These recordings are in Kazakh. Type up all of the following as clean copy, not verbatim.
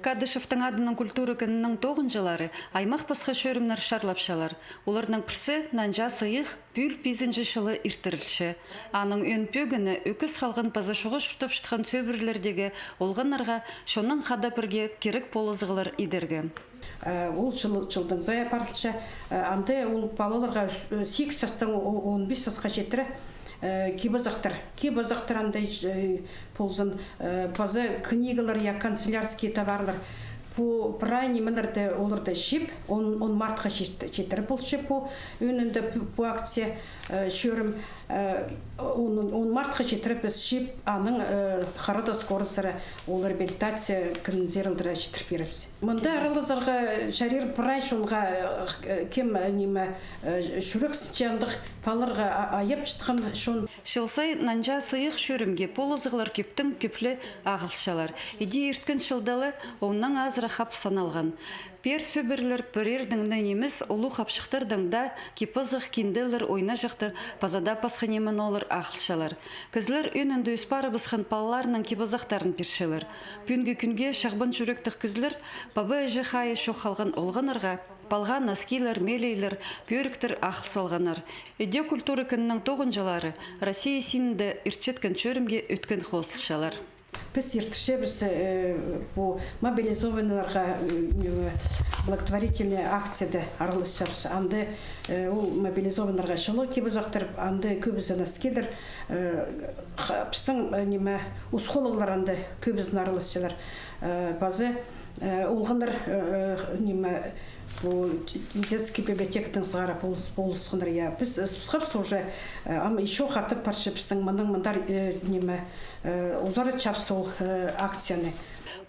Кадышевтың адының культура күнінің 9-жылары аймақ басқа шөрімнер шарлапшалар. Оларның пірсі нанжа сыйық бүл 5 жылы иртірілші. Аның өн пөгіні өкіз халғын пазашуға шұртып шытқан сөбірлердегі олғанарға шоның қада бірге керек полызығылар идерге. Ол жылдың зая парылша, анды ол балаларға 8 жастан 15 жасқа жетірі Кибазақтар андай ползын базы книгалар, я канцелярские товарлар. По прайнимелерде оларды шип, он мартқа жетірі бұл шип, өнінде по акция шөрім, он мартқа жетірі біз шип, аның қарада скорысары ол реабилитация күнзерілдірі жетіріп беріпсі. Мұнда аралызарға жарир прай шонға кем неме шүрек сычандық паларға айып шытқан шон. Шылсай нанжа сыйық шөрімге полызығылар көптің көплі ағылшалар. Иде ерткін шылдалы онның азыра хап саналған. Пер сөбірлер бірердің неміз олу хапшықтырдың да кепізық кенделер ойна жақтыр пазада пасханемін олар ағылшалар. Кізлер өнінді үспары бұсқан палаларының кепізақтарын першелер. Пүнгі күнге шағбын жүректік кізлер бабы әжі қайы шоқалған олғанырға палған аскилер, мелейлер, пөріктір ақыл салғанар. Еде культуры күнінің 9-жылары Россия синінде ирчеткен чөрімге өткен қосылшалар. Біз ертіше біз бұл мобилизованларға благотворительный акцияда аралысапсы. Анды ол мобилизованларға шылы кебізақтырып, анды көбізін аскелер, біздің ұсқолығылар анды көбізін аралысшалар. Базы олғындар детский библиотекадан сығара болысқындар. Біз сұсқап соғы еще қатып паршы біздің мұндар ұзары чапсыл акцияны.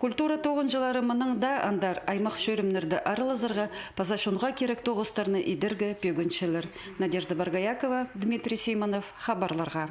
Культура 9-жылары мұның да андар аймақ шөрімнерді арылызырға пазашонға керек тоғыстарны идергі пөгіншілер. Надежда Баргаякова, Дмитрий Сейманов, хабарларға.